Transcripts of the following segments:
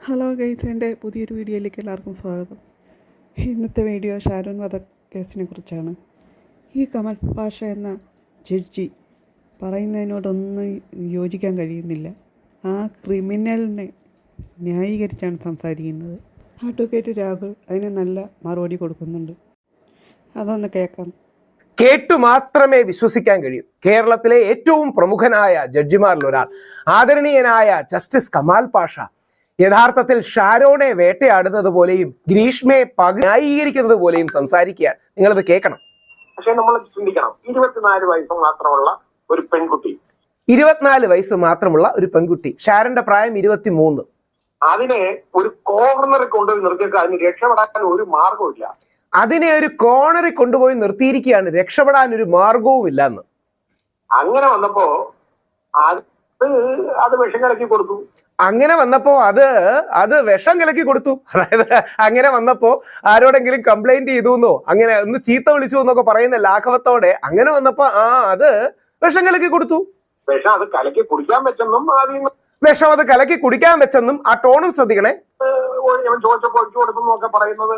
Hello guys, എൻ്റെ പുതിയൊരു വീഡിയോയിലേക്ക് എല്ലാവർക്കും സ്വാഗതം. ഇന്നത്തെ വീഡിയോ ഷാരോൺ വധക്കേസിനെ കുറിച്ചാണ്. ഈ കമൽ പാഷ എന്ന ജഡ്ജി പറയുന്നതിനോടൊന്നും യോജിക്കാൻ കഴിയുന്നില്ല. ആ ക്രിമിനലിനെ ന്യായീകരിച്ചാണ് സംസാരിക്കുന്നത്. അഡ്വക്കേറ്റ് രാഹുൽ അതിന് നല്ല മറുപടി കൊടുക്കുന്നുണ്ട്. അതൊന്ന് കേൾക്കാം. കേട്ടു മാത്രമേ വിശ്വസിക്കാൻ കഴിയൂ. കേരളത്തിലെ ഏറ്റവും പ്രമുഖനായ ജഡ്ജിമാരിൽ ഒരാൾ, ആദരണീയനായ ജസ്റ്റിസ് കമാൽ പാഷ യഥാർത്ഥത്തിൽ ഷാരോണെ വേട്ടയാടുന്നത് പോലെയും ഗ്രീഷ്മയെ ന്യായീകരിക്കുന്നത് പോലെയും സംസാരിക്കുകയാണ്. നിങ്ങളത് കേൾക്കണം. പക്ഷെ നമ്മൾ ചിന്തിക്കണം, 24 വയസ്സ് മാത്രമുള്ള ഒരു പെൺകുട്ടി 24 വയസ്സ് മാത്രമുള്ള ഒരു പെൺകുട്ടി, ഷാരന്റെ പ്രായം 23. അതിനെ ഒരു കോർണറിൽ കൊണ്ടുപോയി നിർത്തിയിട്ട് അതിന് രക്ഷപ്പെടാൻ ഒരു മാർഗവുമില്ല. അതിനെ ഒരു കോർണറിൽ കൊണ്ടുപോയി നിർത്തിയിരിക്കുകയാണ്, രക്ഷപ്പെടാൻ ഒരു മാർഗവും ഇല്ലെന്ന്. അങ്ങനെ വന്നപ്പോ അത് വിഷം കലക്കി കൊടുത്തു. അങ്ങനെ വന്നപ്പോ അത് വിഷം കലക്കി കൊടുത്തു. അതായത് അങ്ങനെ വന്നപ്പോ ആരോടെങ്കിലും കംപ്ലൈന്റ് ചെയ്തു എന്നോ അങ്ങനെ ഒന്ന് ചീത്ത വിളിച്ചു എന്നൊക്കെ പറയുന്ന ലാഘവത്തോടെ അങ്ങനെ വന്നപ്പോ അത് വിഷം കലക്കി കൊടുത്തു. വിഷം അത് കലക്കി കുടിക്കാൻ വെച്ചെന്നും വിഷം അത് കലക്കി കുടിക്കാൻ വെച്ചെന്നും ആ ടോണും ശ്രദ്ധിക്കണേ. ചോദിച്ചപ്പോ ഒഴിച്ചു കൊടുത്തു എന്നൊക്കെ പറയുന്നത്,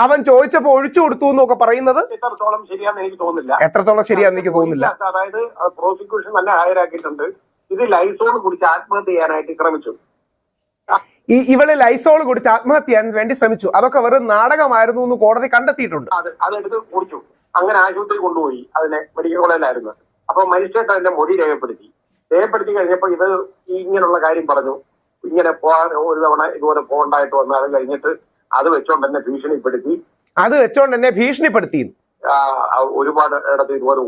അവൻ ചോദിച്ചപ്പോ ഒഴിച്ചു കൊടുത്തു എന്നൊക്കെ പറയുന്നത് എത്രത്തോളം ശരിയാന്ന് എനിക്ക് തോന്നുന്നില്ല. എത്രത്തോളം ശരിയാന്ന് എനിക്ക് തോന്നുന്നില്ല. അതായത് പ്രോസിക്യൂഷൻ തന്നെ ഹാജരാക്കിയിട്ടുണ്ട്. ഇത് ലൈസോൾ കുടിച്ച് ആത്മഹത്യ ചെയ്യാനായിട്ട് ശ്രമിച്ചു. ഇവള് ലൈസോൾ കുടിച്ച് ആത്മഹത്യ ചെയ്യാൻ വേണ്ടി ശ്രമിച്ചു. അതൊക്കെ വെറും നാടകമായിരുന്നു എന്ന് കോടതി കണ്ടെത്തിയിട്ടുണ്ട്. അതെടുത്ത് കുടിച്ചു. അങ്ങനെ ആശുപത്രി കൊണ്ടുപോയി. അതിനെ മെഡിക്കൽ കോളേജിലായിരുന്നു. അപ്പൊ മജിസ്ട്രേറ്റ് അതിന്റെ മൊഴി രേഖപ്പെടുത്തി കഴിഞ്ഞപ്പോ ഇത് ഇങ്ങനെയുള്ള കാര്യം പറഞ്ഞു. ഇങ്ങനെ പോകാൻ ഒരു തവണ ഇതുപോലെ പോകണ്ടായിട്ട് വന്നു. അത് കഴിഞ്ഞിട്ട് അത് വെച്ചോണ്ട് തന്നെ ഭീഷണിപ്പെടുത്തി. ഒരുപാട് ഇടത്ത് ഇതുപോലെ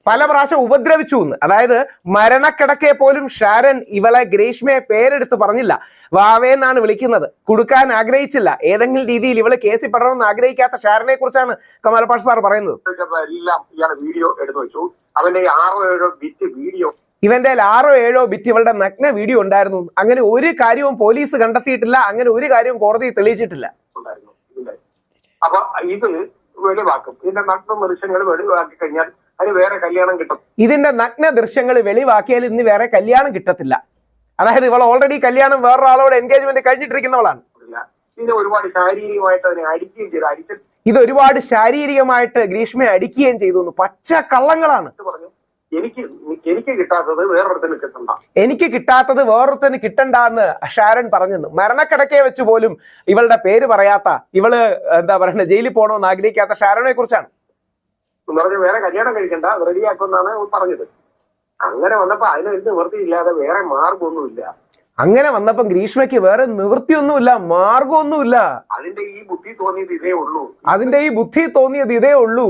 പല പ്രാവശ്യം ഉപദ്രവിച്ചു എന്ന്. അതായത് മരണക്കിടക്കെ പോലും ഷാരൻ ഇവളെ ഗ്രീഷ്മയെ പേരെടുത്ത് പറഞ്ഞില്ല, വാവേന്നാണ് വിളിക്കുന്നത്. കൊടുക്കാൻ ആഗ്രഹിച്ചില്ല. ഏതെങ്കിലും രീതിയിൽ ഇവള് കേസിൽ പെടണമെന്ന് ആഗ്രഹിക്കാത്ത ഷാരനെ കുറിച്ചാണ് കമാൽ പാഷ സാർ പറയുന്നത്. എല്ലാം ഇയാളെ വീഡിയോ എടുത്തു വെച്ചു. അവന്റെ 6-7 ബിറ്റ് വീഡിയോ, ഇവന്റെ 6-7 ബിറ്റ് ഇവളുടെ നഗ്ന വീഡിയോ ഉണ്ടായിരുന്നു. അങ്ങനെ ഒരു കാര്യവും പോലീസ് കണ്ടെത്തിയിട്ടില്ല. അങ്ങനെ ഒരു കാര്യവും കോടതി തെളിയിച്ചിട്ടില്ല. അപ്പൊ ഇത് വെളിവാക്കും. ഇതിന്റെ നഗ്ന ദൃശ്യങ്ങൾ വെളിവാക്കി കഴിഞ്ഞാൽ അതിന് വേറെ കല്യാണം കിട്ടും. ഇതിന്റെ നഗ്ന ദൃശ്യങ്ങൾ വെളിവാക്കിയാൽ ഇന്ന് വേറെ കല്യാണം കിട്ടത്തില്ല. അതായത് ഇവൾ ഓൾറെഡി കല്യാണം വേറൊരാളോട് എൻഗേജ്മെന്റ് കഴിഞ്ഞിട്ടിരിക്കുന്നവളാണ്. ഇത് ഒരുപാട് ശാരീരികമായിട്ട് അതിനെ അടിക്കുകയും ചെയ്തു. ഇത് ഒരുപാട് ശാരീരികമായിട്ട് ഗ്രീഷ്മയെ അടിക്കുകയും ചെയ്തു. പച്ച കള്ളങ്ങളാണ്. പറഞ്ഞു, എനിക്ക് കിട്ടാത്തത് വേറൊരുത്തന് കിട്ടണ്ട, എനിക്ക് കിട്ടാത്തത് വേറൊരുത്തന് കിട്ടണ്ടെന്ന് ഷാരൻ പറഞ്ഞെന്ന്. മരണക്കിടക്കെ വെച്ച് പോലും ഇവളുടെ പേര് പറയാത്ത, ഇവള് എന്താ പറയണ, ജയിലിൽ പോകണമെന്ന് ആഗ്രഹിക്കാത്ത ഷാരനെ കുറിച്ചാണ് വേറെ കല്യാണം കഴിക്കണ്ട, റെഡിയാക്കുമെന്നാണ് പറഞ്ഞത്. അങ്ങനെ വന്നപ്പോ അതിന് നിവൃത്തിയില്ലാതെ വേറെ മാർഗമൊന്നുമില്ല. അങ്ങനെ വന്നപ്പം ഗ്രീഷ്മയ്ക്ക് വേറെ നിവൃത്തിയൊന്നുമില്ല, മാർഗമൊന്നുമില്ല. അതിന്റെ ഈ ബുദ്ധി തോന്നിയത് ഇതേ ഉള്ളൂ.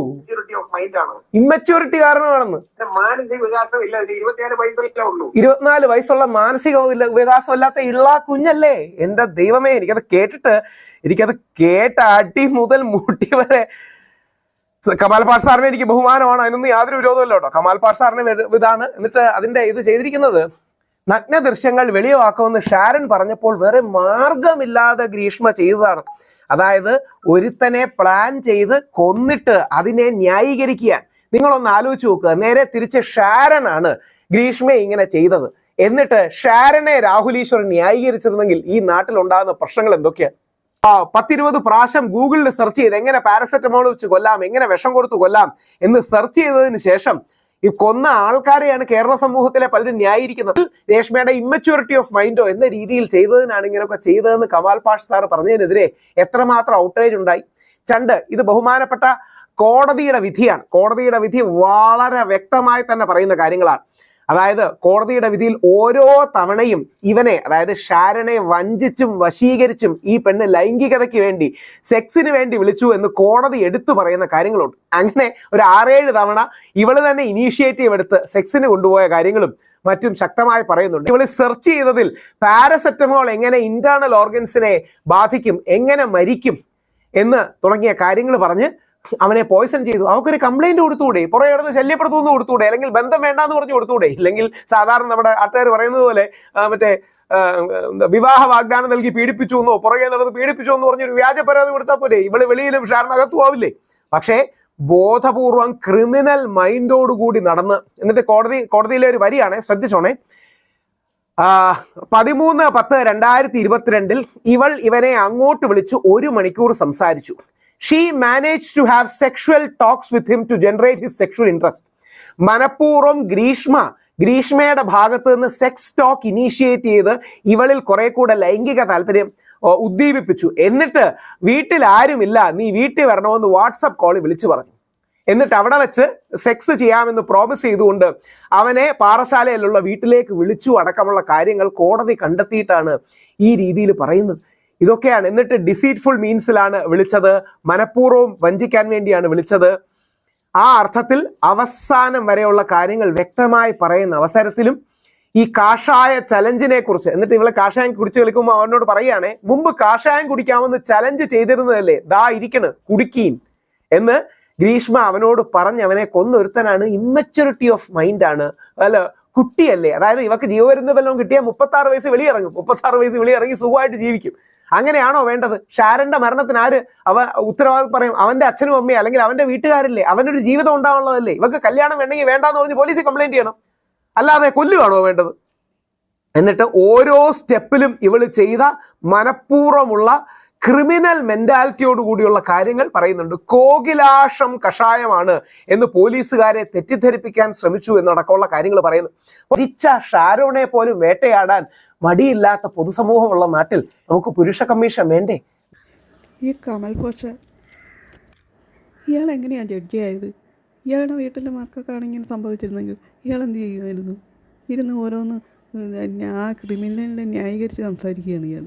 ഇമ്മച്യൂരിറ്റി കാരണമാണെന്ന്. മാനസിക വികാസം ഇല്ല. 24 വയസ്സല്ലേ ഉള്ളൂ. 24 വയസ്സുള്ള മാനസിക വികാസം ഇല്ലാത്ത ഇള്ള കുഞ്ഞല്ലേ. എന്റെ ദൈവമേ, എനിക്കത് കേട്ട അടി മുതൽ മുട്ടി വരെ കമാൽ പാഷ സാറിനെ എനിക്ക് ബഹുമാനമാണ്. അതിനൊന്നും യാതൊരു വിരോധമല്ല കേട്ടോ. കമാൽ പാഷ സാറിന് ഇതാണ്. എന്നിട്ട് അതിന്റെ ഇത് ചെയ്തിരിക്കുന്നത് നഗ്ന ദൃശ്യങ്ങൾ വെളിവാക്കുമെന്ന് ഷാരൻ പറഞ്ഞപ്പോൾ വേറെ മാർഗമില്ലാതെ ഗ്രീഷ്മ ചെയ്തതാണ്. അതായത് ഒരുത്തനെ പ്ലാൻ ചെയ്ത് കൊന്നിട്ട് അതിനെ ന്യായീകരിക്കാൻ. നിങ്ങളൊന്ന് ആലോചിച്ച് നോക്കുക. നേരെ തിരിച്ച് ഷാരനാണ് ഗ്രീഷ്മയെ ഇങ്ങനെ ചെയ്തത്. എന്നിട്ട് ഷാരനെ രാഹുൽ ഈശ്വർ ന്യായീകരിച്ചിരുന്നെങ്കിൽ ഈ നാട്ടിലുണ്ടാകുന്ന പ്രശ്നങ്ങൾ എന്തൊക്കെയാണ്? 10-20 പ്രാവശ്യം ഗൂഗിളിൽ സെർച്ച് ചെയ്ത് എങ്ങനെ പാരസെറ്റമോൾ വെച്ച് കൊല്ലാം, എങ്ങനെ വിഷം കൊടുത്ത് കൊല്ലാം എന്ന് സെർച്ച് ചെയ്തതിന് ശേഷം ഈ കൊന്ന ആൾക്കാരെയാണ് കേരള സമൂഹത്തിലെ പലരും ന്യായീകരിക്കുന്നത്. രേഷ്മയുടെ ഇമ്മച്യൂരിറ്റി ഓഫ് മൈൻഡോ എന്ന രീതിയിൽ ചെയ്തതിനാണ് ഇങ്ങനെയൊക്കെ ചെയ്തതെന്ന് കമാൽ പാഷ സാർ പറഞ്ഞതിനെതിരെ എത്രമാത്രം ഔട്ടേജ് ഉണ്ടായി. ഇത് ബഹുമാനപ്പെട്ട കോടതിയുടെ വിധിയാണ്. കോടതിയുടെ വിധി വളരെ വ്യക്തമായി തന്നെ പറയുന്ന കാര്യങ്ങളാണ്. അതായത് കോടതിയുടെ വിധിയിൽ ഓരോ തവണയും ഇവനെ, അതായത് ഷാരനെ വഞ്ചിച്ചും വശീകരിച്ചും ഈ പെണ്ണ് ലൈംഗികതയ്ക്ക് വേണ്ടി, സെക്സിന് വേണ്ടി വിളിച്ചു എന്ന് കോടതി എടുത്തു പറയുന്ന കാര്യങ്ങളുണ്ട്. അങ്ങനെ ഒരു 6-7 തവണ ഇവള് തന്നെ ഇനീഷ്യേറ്റീവ് എടുത്ത് സെക്സിന് കൊണ്ടുപോയ കാര്യങ്ങളും മറ്റും ശക്തമായി പറയുന്നുണ്ട്. ഇവള് സെർച്ച് ചെയ്തതിൽ പാരസെറ്റമോൾ എങ്ങനെ ഇന്റേണൽ ഓർഗൻസിനെ ബാധിക്കും, എങ്ങനെ മരിക്കും എന്ന് തുടങ്ങിയ കാര്യങ്ങൾ പറഞ്ഞ് അവനെ പോയ്സൺ ചെയ്തു. അവക്കൊരു കംപ്ലൈന്റ് കൊടുത്തുകൂടെ? പുറകെ കിടന്ന് ശല്യപ്പെടുത്തുമെന്ന് കൊടുത്തുകൂടെ? അല്ലെങ്കിൽ ബന്ധം വേണ്ടാന്ന് പറഞ്ഞു കൊടുത്തുകൂടെ? ഇല്ലെങ്കിൽ സാധാരണ നമ്മുടെ ആട്ടുകാർ പറയുന്നത് പോലെ മറ്റേ വിവാഹ വാഗ്ദാനം നൽകി പീഡിപ്പിച്ചു എന്നോ പുറകെ നടന്ന് പീഡിപ്പിച്ചു എന്ന് പറഞ്ഞൊരു വ്യാജ പരാതി കൊടുത്താൽ പോലെ ഇവള് വെളിയിലും ഷാറിനകത്തും ആവില്ലേ? പക്ഷേ ബോധപൂർവം ക്രിമിനൽ മൈൻഡോടുകൂടി നടന്ന്, എന്നിട്ട് കോടതിയിലെ ഒരു വരിയാണ്, ശ്രദ്ധിച്ചോണേ, 13/10/2022 ഇവനെ അങ്ങോട്ട് വിളിച്ചു 1 മണിക്കൂർ സംസാരിച്ചു. She manage to have sexual talks with him to generate his sexual interest. മനഃപൂർവ്വം ഗ്രീഷ്മയുടെ ഭാഗത്ത് നിന്ന് സെക്സ് ടോക്ക് ഇനീഷ്യേറ്റ് ചെയ്ത് ഇവളിൽ കുറെ കൂടെ ലൈംഗിക താല്പര്യം ഉദ്ദീപിപ്പിച്ചു. എന്നിട്ട് വീട്ടിൽ ആരുമില്ല, നീ വീട്ടിൽ വരണമെന്ന് വാട്സപ്പ് കോളിൽ വിളിച്ചു പറഞ്ഞു. എന്നിട്ട് അവിടെ വെച്ച് സെക്സ് ചെയ്യാമെന്ന് പ്രോമിസ് ചെയ്തുകൊണ്ട് അവനെ പാറശാലയിലുള്ള വീട്ടിലേക്ക് വിളിച്ചു അടക്കമുള്ള കാര്യങ്ങൾ കോടതി കണ്ടെത്തിയിട്ടാണ് ഈ രീതിയിൽ പറയുന്നത്. ഇതൊക്കെയാണ്. എന്നിട്ട് ഡിസീറ്റ്ഫുൾ മീൻസിലാണ് വിളിച്ചത്, മനഃപൂർവ്വം വഞ്ചിക്കാൻ വേണ്ടിയാണ് വിളിച്ചത്. ആ അർത്ഥത്തിൽ അവസാനം വരെയുള്ള കാര്യങ്ങൾ വ്യക്തമായി പറയുന്ന അവസരത്തിലും ഈ കാഷായ ചലഞ്ചിനെ കുറിച്ച്, എന്നിട്ട് ഇവളെ കാഷായം കുടിച്ച് കളിക്കുമ്പോൾ അവനോട് പറയുകയാണെ, മുമ്പ് കാഷായം കുടിക്കാമെന്ന് ചലഞ്ച് ചെയ്തിരുന്നതല്ലേ, ദാ ഇരിക്കണ് കുടിക്കീൻ എന്ന് ഗ്രീഷ്മ അവനോട് പറഞ്ഞ് അവനെ കൊന്നൊരുത്തനാണ്. ഇമ്മച്യൂരിറ്റി ഓഫ് മൈൻഡ് ആണ്, അല്ല കുട്ടിയല്ലേ. അതായത് ഇവക്ക് ജീവപര്യന്തം വല്ലതും കിട്ടിയാൽ 36 വയസ്സ് വെളിയിറങ്ങും, 36 വയസ്സ് വെളിയിറങ്ങി സുഖമായിട്ട് ജീവിക്കും. അങ്ങനെയാണോ വേണ്ടത്? ഷാരന്റെ മരണത്തിന് ആര് ഉത്തരവാദിത്വം പറയും? അവന്റെ അച്ഛനും അമ്മയും അല്ലെങ്കിൽ അവന്റെ വീട്ടുകാരില്ലേ? അവനൊരു ജീവിതം ഉണ്ടാവുള്ളതല്ലേ? ഇവക്ക് കല്യാണം വേണമെങ്കിൽ വേണ്ടാന്ന് പറഞ്ഞ് പോലീസിൽ കംപ്ലൈന്റ് ചെയ്യണം, അല്ലാതെ കൊല്ലുകയാണോ വേണ്ടത്? എന്നിട്ട് ഓരോ സ്റ്റെപ്പിലും ഇവള് ചെയ്ത മനഃപൂർവ്വമുള്ള ക്രിമിനൽ മെന്റാലിറ്റിയോട് കൂടിയുള്ള കാര്യങ്ങൾ പറയുന്നുണ്ട്. കോകിലാഷം കഷായമാണ് എന്ന് പോലീസുകാരെ തെറ്റിദ്ധരിപ്പിക്കാൻ ശ്രമിച്ചു എന്നടക്കമുള്ള കാര്യങ്ങൾ പറയുന്നു. മരിച്ച ഷാരോണെ പോലും വേട്ടയാടാൻ മടിയില്ലാത്ത പൊതുസമൂഹമുള്ള നാട്ടിൽ നമുക്ക് പുരുഷ കമ്മീഷൻ വേണ്ടേ? ഈ കമൽ പോഷ ഇയാൾ എങ്ങനെയാണ് ജഡ്ജിയായത്? ഇയാളുടെ വീട്ടിലെ മക്കൾക്കാണ് ഇങ്ങനെ സംഭവിച്ചിരുന്നെങ്കിൽ ഇയാൾ എന്ത് ചെയ്യുമായിരുന്നു? ഇരുന്ന് ഓരോന്ന് ആ ക്രിമിനലിനെ ന്യായീകരിച്ച് സംസാരിക്കുകയാണ് ഇയാൾ.